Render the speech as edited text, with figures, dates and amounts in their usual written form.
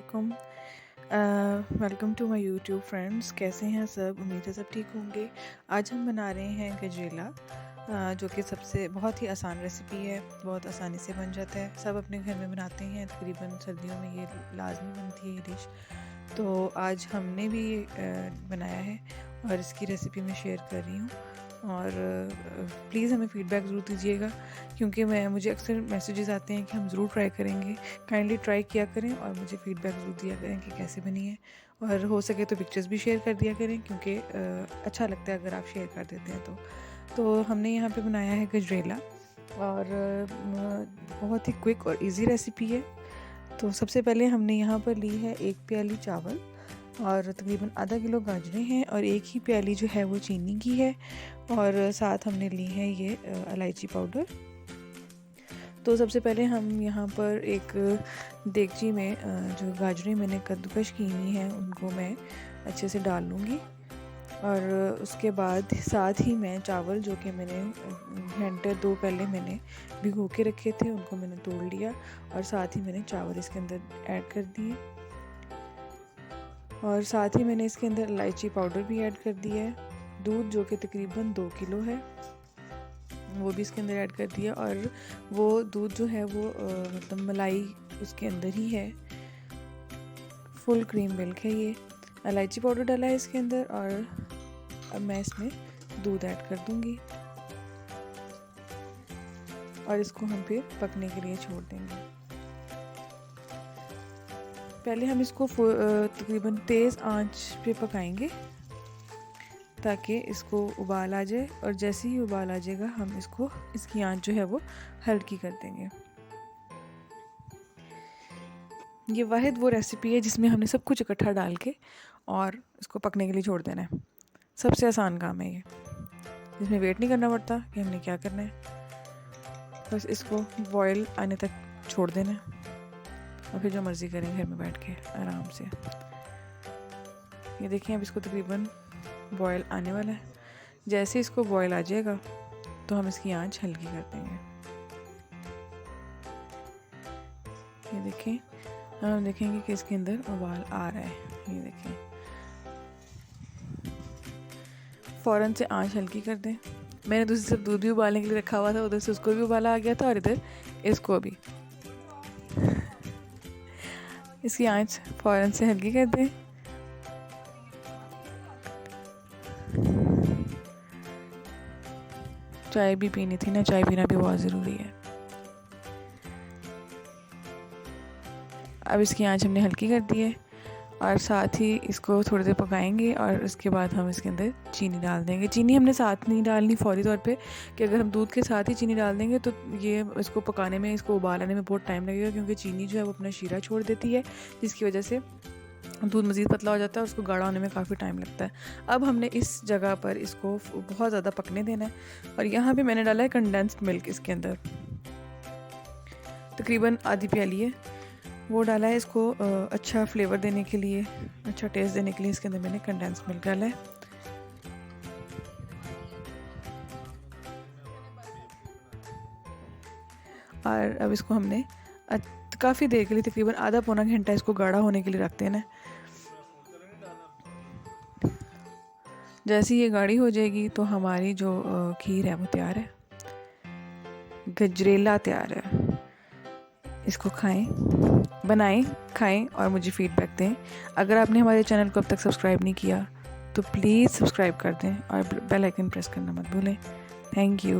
वालेकुम। Welcome to my YouTube friends. कैसे हैं सब? उम्मीद है सब ठीक होंगे। आज हम बना रहे हैं गजरेला, जो कि सबसे बहुत ही आसान रेसिपी है, बहुत आसानी से बन जाता है। सब अपने घर में बनाते हैं, तकरीबन सर्दियों में ये लाजमी बनती है ये डिश। तो आज हमने भी बनाया है और इसकी रेसिपी मैं शेयर कर रही हूँ। और प्लीज़ हमें फ़ीडबैक ज़रूर दीजिएगा, क्योंकि मुझे अक्सर मैसेजेस आते हैं कि हम ज़रूर ट्राई करेंगे। काइंडली ट्राई किया करें और मुझे फ़ीडबैक ज़रूर दिया करें कि कैसे बनी है, और हो सके तो पिक्चर्स भी शेयर कर दिया करें, क्योंकि अच्छा लगता है अगर आप शेयर कर देते हैं तो हमने यहाँ पे बनाया है गजरेला, और बहुत ही क्विक और इजी रेसिपी है। तो सबसे पहले हमने यहाँ पर ली है 1 प्याली चावल और तकरीबन आधा किलो गाजरें हैं, और 1 ही प्याली जो है वो चीनी की है, और साथ हमने ली है ये इलायची पाउडर। तो सबसे पहले हम यहाँ पर एक देगची में जो गाजरें मैंने कद्दूकश की हुई हैं उनको मैं अच्छे से डाल लूँगी, और उसके बाद साथ ही मैं चावल जो कि मैंने घंटे 2 पहले मैंने भिगो के रखे थे उनको मैंने तोड़ लिया, और साथ ही मैंने चावल इसके अंदर ऐड कर दिए, और साथ ही मैंने इसके अंदर इलायची पाउडर भी ऐड कर दिया है। दूध जो कि तकरीबन 2 किलो है वो भी इसके अंदर ऐड कर दिया, और वो दूध जो है वो मतलब मलाई उसके अंदर ही है, फुल क्रीम मिल्क है ये। इलायची पाउडर डाला है इसके अंदर, और अब मैं इसमें दूध ऐड कर दूंगी, और इसको हम फिर पकने के लिए छोड़ देंगे। पहले हम इसको तकरीबन तेज़ आंच पे पकाएंगे ताकि इसको उबाल आ जाए, और जैसे ही उबाल आ जाएगा हम इसकी आंच जो है वो हल्की कर देंगे। ये वाहिद वो रेसिपी है जिसमें हमने सब कुछ इकट्ठा डाल के और इसको पकने के लिए छोड़ देना है। सबसे आसान काम है ये, जिसमें वेट नहीं करना पड़ता कि हमने क्या करना है, बस इसको बॉयल आने तक छोड़ देना है, और फिर जो मर्ज़ी करें घर में बैठ के आराम से। ये देखिए अब इसको तकरीबन बॉयल आने वाला है। जैसे इसको बॉयल आ जाएगा तो हम इसकी आंच हल्की कर देंगे। ये देखें, हम देखेंगे कि इसके अंदर उबाल आ रहा है। ये देखें, फ़ौरन से आंच हल्की कर दें। मैंने दूसरी तरफ दूध भी उबालने के लिए रखा हुआ था, उधर से उसको भी उबाला आ गया था, और इधर इसको भी। इसकी आंच फ़ौरन से हल्की कर दें। चाय भी पीनी थी ना, चाय पीना भी बहुत ज़रूरी है। अब इसकी आंच हमने हल्की कर दी है, और साथ ही इसको थोड़ी देर पकाएंगे, और उसके बाद हम इसके अंदर चीनी डाल देंगे। चीनी हमने साथ नहीं डालनी फौरी तौर पे, कि अगर हम दूध के साथ ही चीनी डाल देंगे तो ये इसको पकाने में, इसको उबालने में बहुत टाइम लगेगा, क्योंकि चीनी जो है वो अपना शीरा छोड़ देती है, जिसकी वजह से दूध मज़ीद पतला हो जाता है और उसको गाढ़ा होने में काफ़ी टाइम लगता है। अब हमने इस जगह पर इसको बहुत ज़्यादा पकने देना है, और यहाँ पे मैंने डाला है कंडेंस्ड मिल्क इसके अंदर, तकरीबन आधी प्याली है वो डाला है। इसको अच्छा फ्लेवर देने के लिए, अच्छा टेस्ट देने के लिए इसके अंदर मैंने कंडेंस्ड मिल्क डाला है। और अब इसको हमने काफ़ी देर के लिए, तकरीबन आधा पौना घंटा इसको गाढ़ा होने के लिए रखते हैं ना। जैसे ये गाढ़ी हो जाएगी तो हमारी जो खीर है वो तैयार है, गजरेला तैयार है। इसको बनाएं, खाएं और मुझे फ़ीडबैक दें। अगर आपने हमारे चैनल को अब तक सब्सक्राइब नहीं किया तो प्लीज़ सब्सक्राइब कर दें, और बेल आइकन प्रेस करना मत भूलें। Thank you.